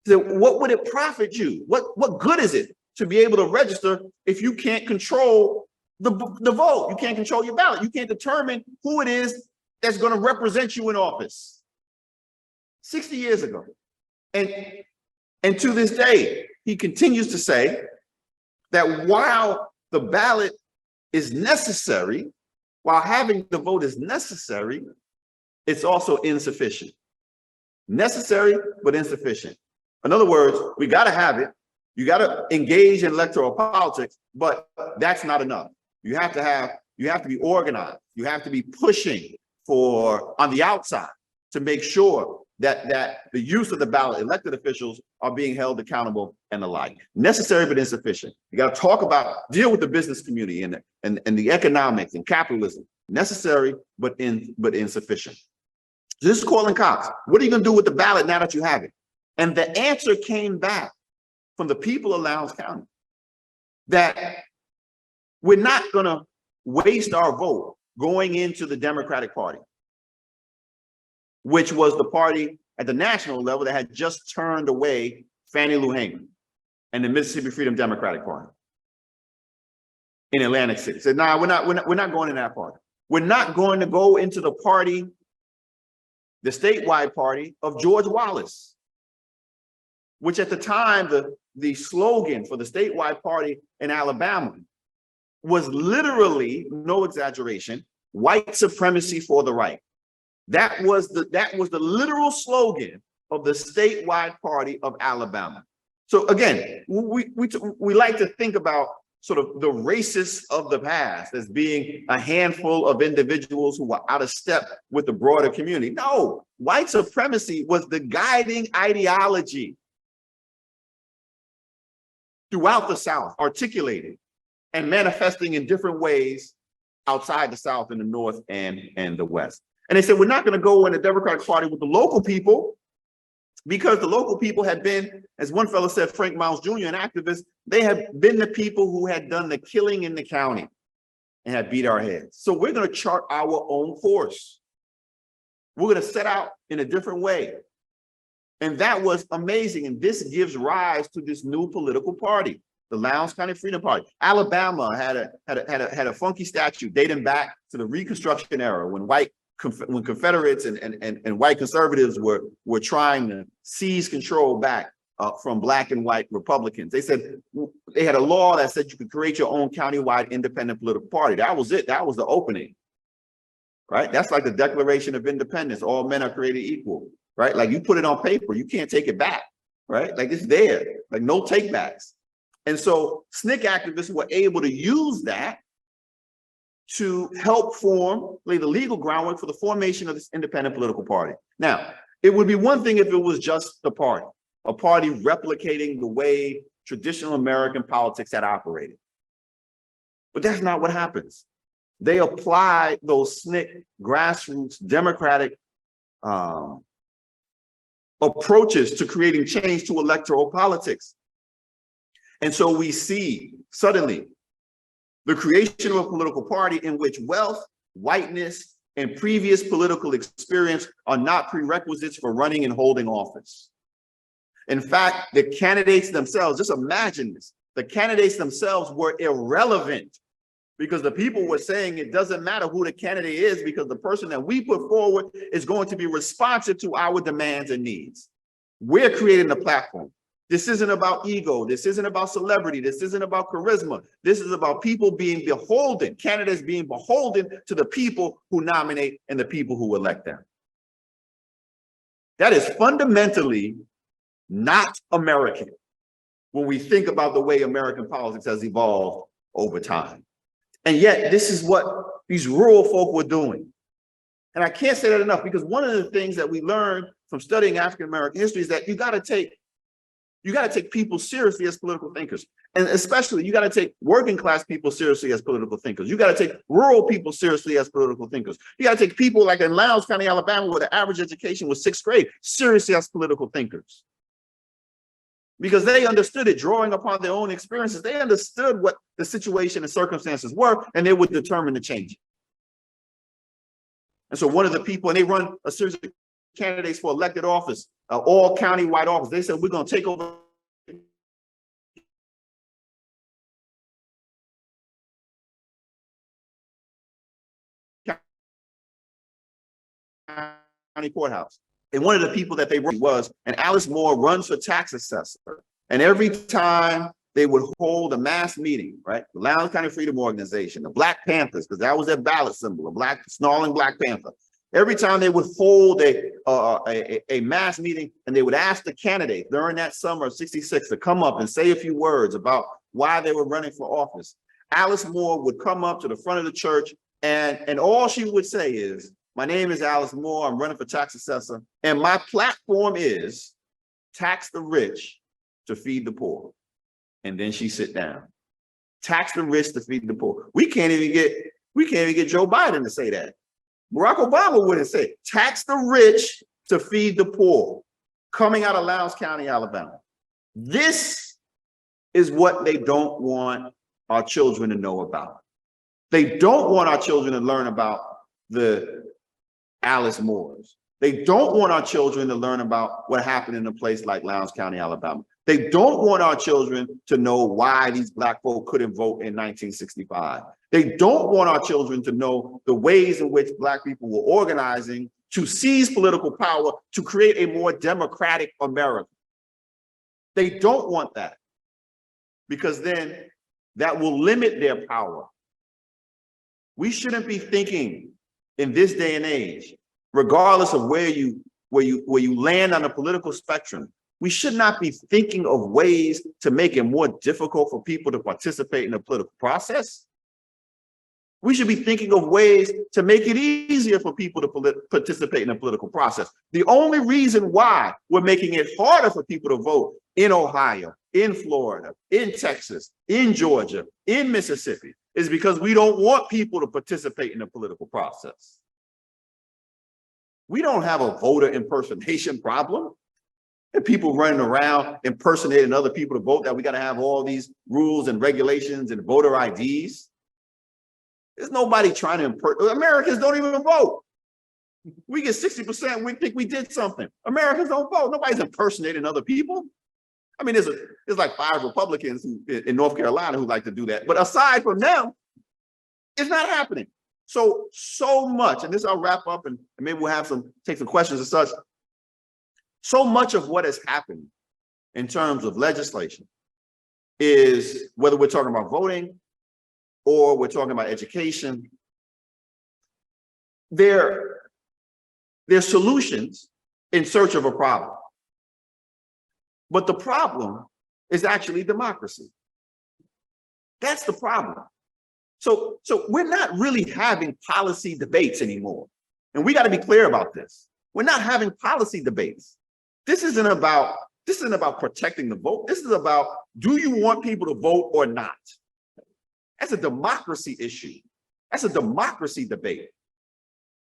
He said, what would it profit you? What good is it to be able to register if you can't control the vote? You can't control your ballot. You can't determine who it is that's going to represent you in office. 60 years ago. And to this day, he continues to say that while the ballot is necessary, while having the vote is necessary, it's also insufficient. Necessary, but insufficient. In other words, we got to have it. You got to engage in electoral politics, but that's not enough. You have to be organized. You have to be pushing on the outside to make sure that the use of the ballot, elected officials are being held accountable and the like. Necessary, but insufficient. You got to deal with the business community and the economics and capitalism. Necessary, but insufficient. So this is Cortland Cox. What are you going to do with the ballot now that you have it? And the answer came back from the people of Lowndes County. that we're not going to waste our vote going into the Democratic Party, which was the party at the national level that had just turned away Fannie Lou Hamer and the Mississippi Freedom Democratic Party in Atlantic City. Said, nah, we're not going in that party. We're not going to go into the party, the statewide party of George Wallace, which at the time, the slogan for the statewide party in Alabama was literally, no exaggeration, white supremacy for the right. That was the literal slogan of the statewide party of Alabama. So again, we like to think about sort of the racists of the past as being a handful of individuals who were out of step with the broader community. No, white supremacy was the guiding ideology throughout the South, articulated and manifesting in different ways outside the South and the North and the West. And they said, we're not going to go in the Democratic Party with the local people, because the local people had been, as one fellow said, Frank Miles Jr., an activist, they had been the people who had done the killing in the county and had beat our heads. So we're going to chart our own course. We're going to set out in a different way. And that was amazing. And this gives rise to this new political party, the Lowndes County Freedom Party. Alabama had a funky statute dating back to the Reconstruction era when Confederates and white conservatives were trying to seize control back from black and white Republicans. They said they had a law that said you could create your own countywide independent political party. That was it. That was the opening, right? That's like the Declaration of Independence. All men are created equal, right? Like you put it on paper, you can't take it back, right? Like it's there, like no takebacks. And so SNCC activists were able to use that to help lay the legal groundwork for the formation of this independent political party. Now, it would be one thing if it was just the party, a party replicating the way traditional American politics had operated. But that's not what happens. They apply those SNCC grassroots democratic approaches to creating change to electoral politics. And so we see suddenly the creation of a political party in which wealth, whiteness, and previous political experience are not prerequisites for running and holding office. In fact, the candidates themselves, just imagine this, the candidates themselves were irrelevant because the people were saying it doesn't matter who the candidate is because the person that we put forward is going to be responsive to our demands and needs. We're creating the platform. This isn't about ego. This isn't about celebrity. This isn't about charisma. This is about people being beholden, candidates being beholden to the people who nominate and the people who elect them. That is fundamentally not American when we think about the way American politics has evolved over time. And yet this is what these rural folk were doing. And I can't say that enough because one of the things that we learned from studying African-American history is that you got to take people seriously as political thinkers. And especially, you got to take working class people seriously as political thinkers. You got to take rural people seriously as political thinkers. You got to take people like in Lowndes County, Alabama, where the average education was 6th grade, seriously as political thinkers. Because they understood it, drawing upon their own experiences. They understood what the situation and circumstances were, and they were determined to change it. And so one of the people, and they run a series of candidates for elected office, all county-wide office. They said, we're going to take over county courthouse. And one of the people that they wrote was, and Alice Moore runs for tax assessor. And every time they would hold a mass meeting, right? The Lowndes County Freedom Organization, the Black Panthers, because that was their ballot symbol, a snarling Black Panther. Every time they would hold a mass meeting and they would ask the candidate during that summer of '66 to come up and say a few words about why they were running for office, Alice Moore would come up to the front of the church and all she would say is, my name is Alice Moore, I'm running for tax assessor, and my platform is tax the rich to feed the poor. And then she sit down. Tax the rich to feed the poor. We can't even get Joe Biden to say that. Barack Obama wouldn't say, tax the rich to feed the poor, coming out of Lowndes County, Alabama. This is what they don't want our children to know about. They don't want our children to learn about the Alice Moores. They don't want our children to learn about what happened in a place like Lowndes County, Alabama. They don't want our children to know why these Black folk couldn't vote in 1965. They don't want our children to know the ways in which Black people were organizing to seize political power to create a more democratic America. They don't want that, because then that will limit their power. We shouldn't be thinking in this day and age, regardless of where you land on the political spectrum, we should not be thinking of ways to make it more difficult for people to participate in the political process. We should be thinking of ways to make it easier for people to participate in the political process. The only reason why we're making it harder for people to vote in Ohio, in Florida, in Texas, in Georgia, in Mississippi, is because we don't want people to participate in the political process. We don't have a voter impersonation problem. And people running around impersonating other people to vote, that we got to have all these rules and regulations and voter IDs. There's nobody trying to Americans don't even vote. We get 60%, we think we did something. Americans don't vote. Nobody's impersonating other people. I mean, there's like 5 Republicans in North Carolina who like to do that. But aside from them, it's not happening. So much, and this I'll wrap up, and maybe we'll take some questions and such. So much of what has happened in terms of legislation is, whether we're talking about voting or we're talking about education, they're solutions in search of a problem. But the problem is actually democracy. That's the problem. So we're not really having policy debates anymore. And we got to be clear about this. We're not having policy debates. This isn't about protecting the vote. This is about, do you want people to vote or not? That's a democracy issue. That's a democracy debate.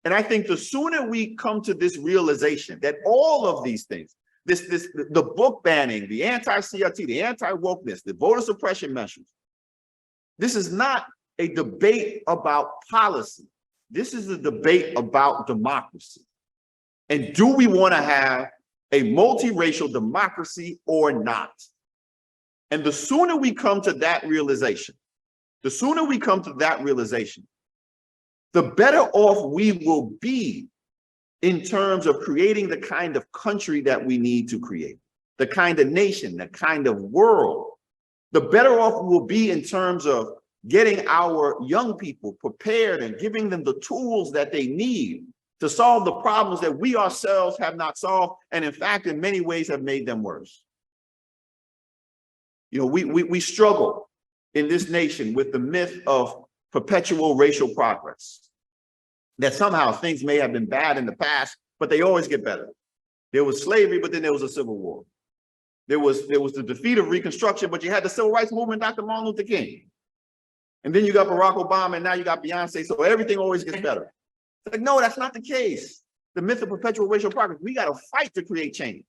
And I think the sooner we come to this realization that all of these things, the book banning, the anti-CRT, the anti-wokeness, the voter suppression measures, this is not a debate about policy. This is a debate about democracy. And do we want to have a multiracial democracy or not? And the sooner we come to that realization, the better off we will be in terms of creating the kind of country that we need to create, the kind of nation, the kind of world. The better off we will be in terms of getting our young people prepared and giving them the tools that they need to solve the problems that we ourselves have not solved, and in fact, in many ways have made them worse. You know, we struggle in this nation with the myth of perpetual racial progress, that somehow things may have been bad in the past, but they always get better. There was slavery, but then there was a civil war. There was the defeat of Reconstruction, but you had the civil rights movement, Dr. Martin Luther King. And then you got Barack Obama, and now you got Beyonce, so everything always gets better. It's like, no, that's not the case. The myth of perpetual racial progress, we got to fight to create change.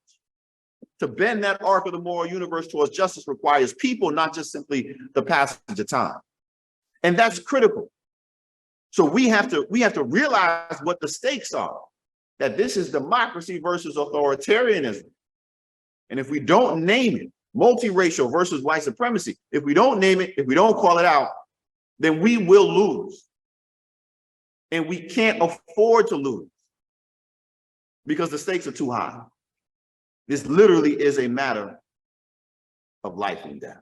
To bend that arc of the moral universe towards justice requires people, not just simply the passage of time. And that's critical. So we have to realize what the stakes are, that this is democracy versus authoritarianism. And if we don't name it, multiracial versus white supremacy, if we don't name it, if we don't call it out, then we will lose. And we can't afford to lose because the stakes are too high. This literally is a matter of life and death.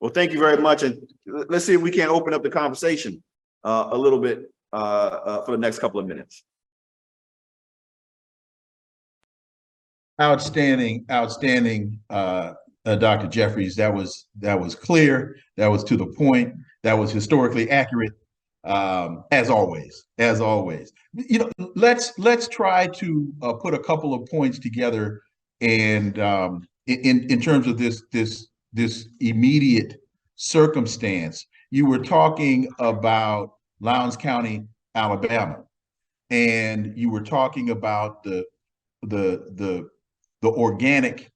Well, thank you very much. And let's see if we can open up the conversation a little bit for the next couple of minutes. Outstanding, Dr. Jeffries. That was clear. That was to the point. That was historically accurate, as always. You know, let's try to put a couple of points together, and in terms of this immediate circumstance. You were talking about Lowndes County, Alabama, and you were talking about the organic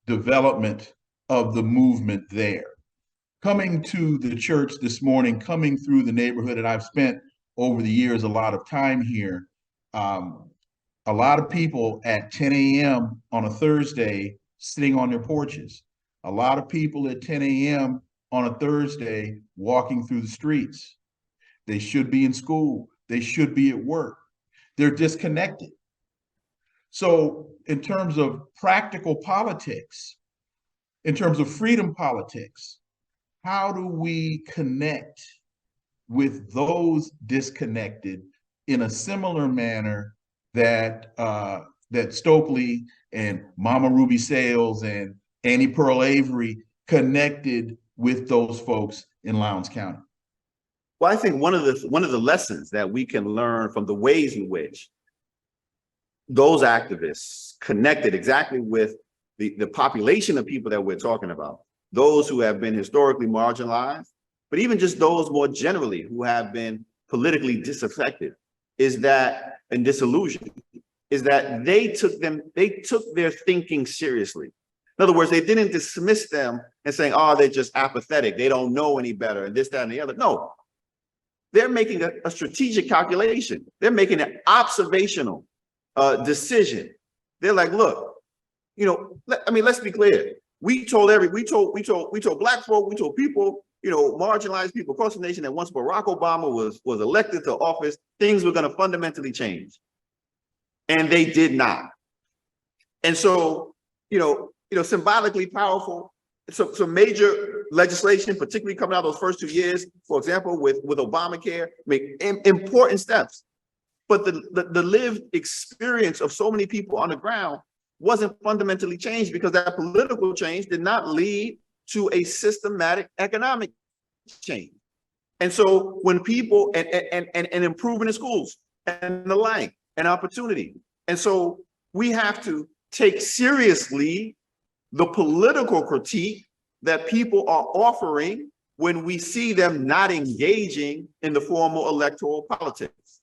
development of the movement there. Coming to the church this morning, coming through the neighborhood, and I've spent over the years a lot of time here. A lot of people at 10 a.m. on a Thursday sitting on their porches. A lot of people at 10 a.m. on a Thursday walking through the streets. They should be in school. They should be at work. They're disconnected. So in terms of practical politics, in terms of freedom politics, how do we connect with those disconnected in a similar manner that that Stokely and Mama Ruby Sales and Annie Pearl Avery connected with those folks in Lowndes County? Well, I think one of the lessons that we can learn from the ways in which those activists connected exactly with the population of people that we're talking about, those who have been historically marginalized, but even just those more generally who have been politically disaffected, is that, and disillusioned, is that they took their thinking seriously. In other words, they didn't dismiss them and saying, oh, they're just apathetic, they don't know any better, and this, that, and the other. No, they're making a strategic calculation. They're making an observational decision. They're like, look, you know, let's be clear. We told Black folk, we told people, you know, marginalized people across the nation that once Barack Obama was elected to office, things were going to fundamentally change, and they did not. And so, you know, symbolically powerful. So major legislation, particularly coming out those first 2 years, for example, with Obamacare, make important steps. But the lived experience of so many people on the ground wasn't fundamentally changed, because that political change did not lead to a systematic economic change. And so when people and improving in schools and the like, and opportunity. And so we have to take seriously the political critique that people are offering when we see them not engaging in the formal electoral politics,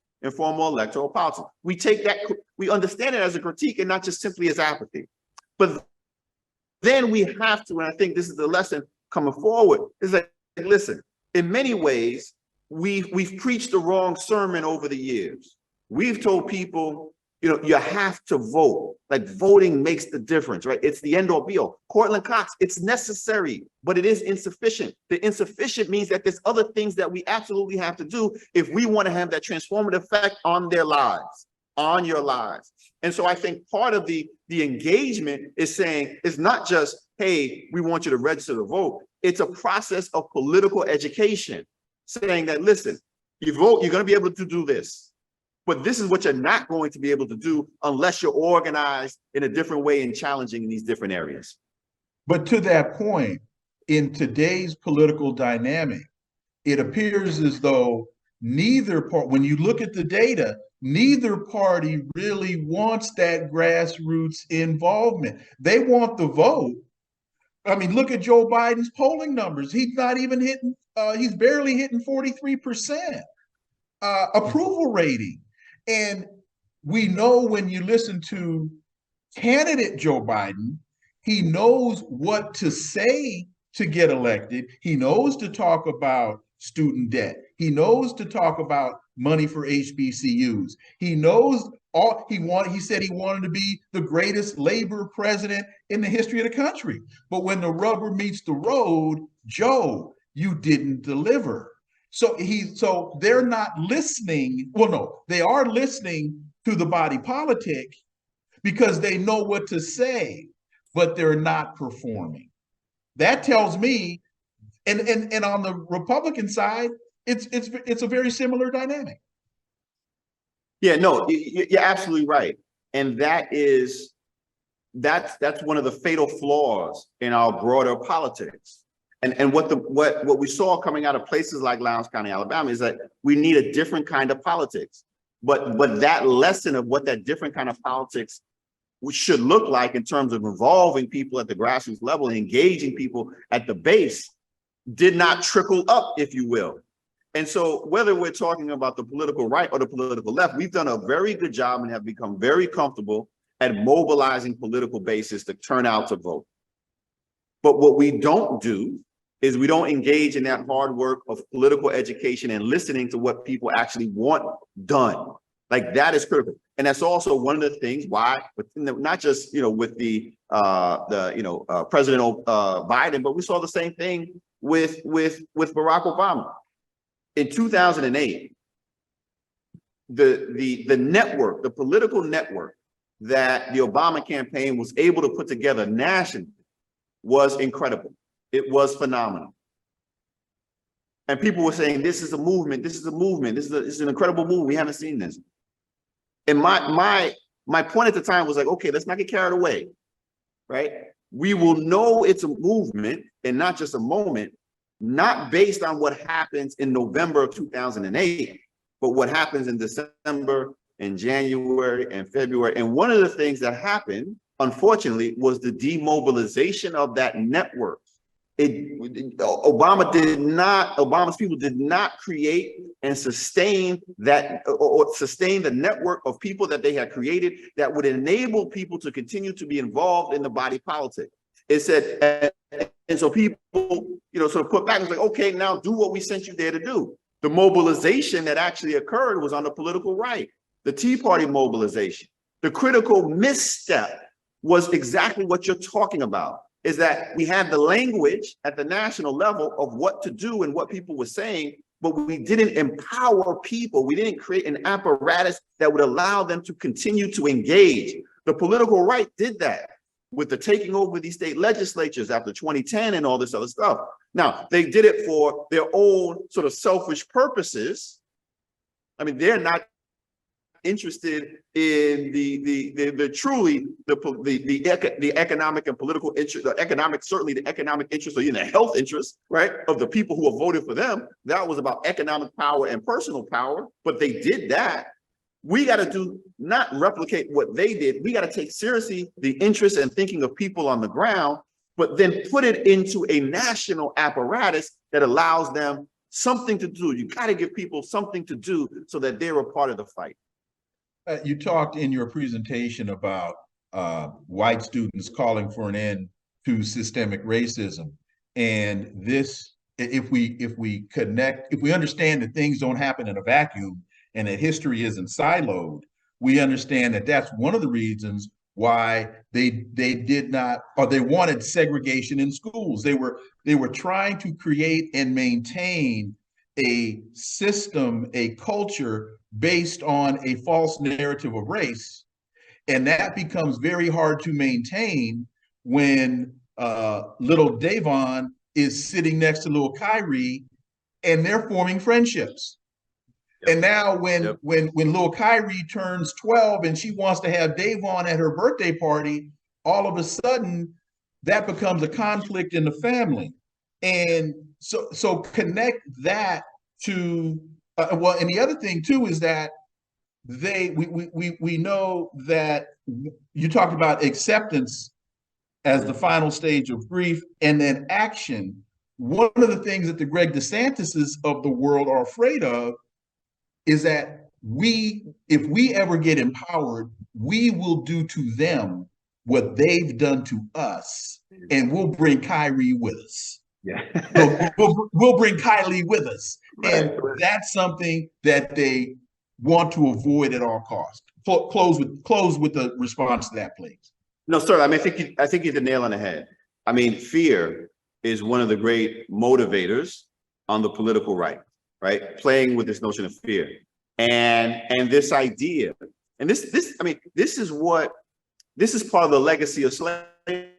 We take that, we understand it as a critique and not just simply as apathy. But then we have to, and I think this is the lesson coming forward, is that, listen, in many ways, we've preached the wrong sermon over the years. We've told people, you know, you have to vote. Like, voting makes the difference, right? It's the end all be all. Cortland Cox, it's necessary, but it is insufficient. The insufficient means that there's other things that we absolutely have to do if we want to have that transformative effect on their lives, on your lives. And so I think part of the engagement is saying, it's not just, hey, we want you to register to vote. It's a process of political education, saying that, listen, you vote, you're going to be able to do this. But this is what you're not going to be able to do unless you're organized in a different way and challenging in these different areas. But to that point, in today's political dynamic, it appears as though neither part, when you look at the data, neither party really wants that grassroots involvement. They want the vote. I mean, look at Joe Biden's polling numbers. He's not even hitting, he's barely hitting 43% approval rating. And we know when you listen to candidate Joe Biden, he knows what to say to get elected. He knows to talk about student debt. He knows to talk about money for HBCUs. He knows all he said he wanted to be the greatest labor president in the history of the country. But when the rubber meets the road, Joe, you didn't deliver. So they're not listening. Well, no, they are listening to the body politic because they know what to say, but they're not performing. That tells me, and on the Republican side, it's a very similar dynamic. Yeah, no, you're absolutely right. And that's one of the fatal flaws in our broader politics. And what we saw coming out of places like Lowndes County, Alabama, is that we need a different kind of politics. But that lesson of what that different kind of politics should look like in terms of involving people at the grassroots level and engaging people at the base did not trickle up, if you will. And so whether we're talking about the political right or the political left, we've done a very good job and have become very comfortable at mobilizing political bases to turn out to vote. But what we don't do is we don't engage in that hard work of political education and listening to what people actually want done. Like that is critical. And that's also one of the things why, not just, with the President Biden, but we saw the same thing with Barack Obama. In 2008, the network, the political network that the Obama campaign was able to put together nationally was incredible. It was phenomenal. And people were saying, this is a movement, this is a movement, this is an incredible movement. We haven't seen this. And my point at the time was like, okay, let's not get carried away, right? We will know it's a movement and not just a moment, not based on what happens in November of 2008, but what happens in December and January and February. And one of the things that happened, unfortunately, was the demobilization of that network. Obama's people did not create and sustain that or sustain the network of people that they had created that would enable people to continue to be involved in the body politic. It said, and so people, sort of put back and was like, okay, now do what we sent you there to do. The mobilization that actually occurred was on the political right, the Tea Party mobilization. The critical misstep was exactly what you're talking about, is that we had the language at the national level of what to do and what people were saying, but we didn't empower people. We didn't create an apparatus that would allow them to continue to engage. The political right did that with the taking over these state legislatures after 2010 and all this other stuff. Now, they did it for their own sort of selfish purposes. I mean, they're not interested in the economic and political interest, certainly the economic interest or even the health interest, right, of the people who have voted for them. That was about economic power and personal power, but they did that. We got to not replicate what they did. We got to take seriously the interest and thinking of people on the ground, but then put it into a national apparatus that allows them something to do. You got to give people something to do so that they're a part of the fight. You talked in your presentation about white students calling for an end to systemic racism. And this, if we understand that things don't happen in a vacuum and that history isn't siloed, we understand that that's one of the reasons why they did not, or they wanted segregation in schools. They were trying to create and maintain a system, a culture based on a false narrative of race. And that becomes very hard to maintain when little Davon is sitting next to little Kyrie and they're forming friendships. Yep. And now when little Kyrie turns 12 and she wants to have Davon at her birthday party, all of a sudden that becomes a conflict in the family. And so connect that to and the other thing too is that we know that you talked about acceptance as the final stage of grief, and then action. One of the things that the Greg DeSantises of the world are afraid of is that if we ever get empowered, we will do to them what they've done to us, and we'll bring Kyrie with us. Yeah. So we'll bring Kylie with us. Right. And that's something that they want to avoid at all costs. Close with the response to that, please. No, sir. I mean, I think you hit the nail on the head. I mean, fear is one of the great motivators on the political right, playing with this notion of fear and this idea. And this is part of the legacy of slavery,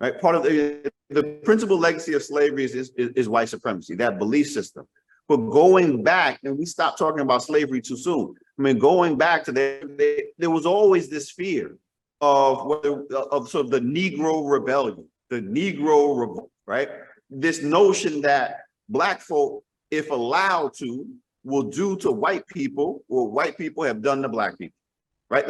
right? Part of the principal legacy of slavery is white supremacy, that belief system. But going back, and we stopped talking about slavery too soon. I mean, going back to there was always this fear of sort of the Negro rebellion, the Negro revolt, right? This notion that Black folk, if allowed to, will do to white people what white people have done to Black people, right?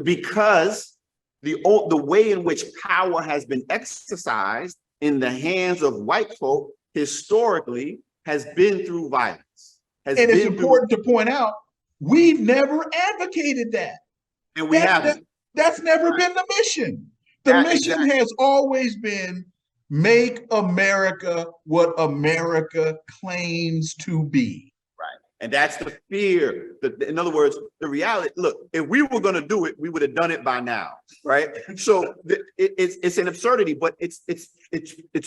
Because the way in which power has been exercised in the hands of white folk historically has been through violence. And it's important to point out, we've never advocated that. And we haven't. That's never been the mission. The mission has always been Make America what America claims to be. Right. And that's the fear. In other words, the reality, look, if we were going to do it, we would have done it by now. Right. So it's an absurdity, but it's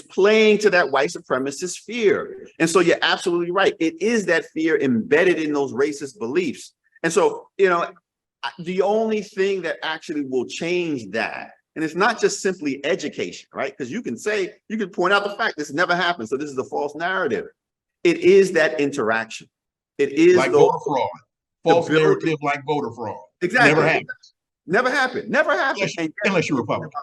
playing to that white supremacist fear. And so you're absolutely right. It is that fear embedded in those racist beliefs. And so, the only thing that actually will change that, and it's not just simply education, right? Because you can point out the fact this never happened. So this is a false narrative. It is that interaction. It is like voter fraud, false narrative like voter fraud. Exactly. Never happened. Never happened. Never happened. Unless you're Republican.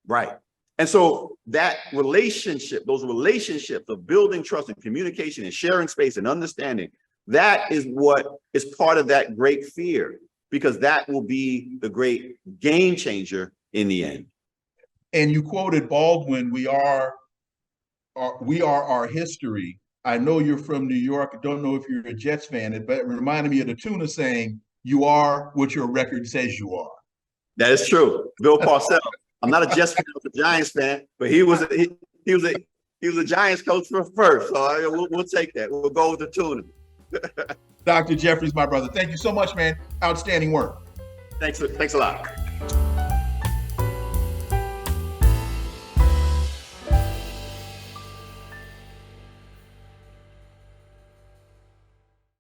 Right. And so that relationship, those relationships of building trust and communication and sharing space and understanding, that is what is part of that great fear, because that will be the great game changer in the end. And you quoted Baldwin, we are our history. I know you're from New York. I don't know if you're a Jets fan, but it reminded me of the tuna saying, you are what your record says you are. That is true. Bill Parcells. I'm not a Jets fan, I was a Giants fan, but he was a Giants coach first. So we'll take that. We'll go with the tuna. Dr. Jeffries, my brother, thank you so much, man. Outstanding work. Thanks a lot.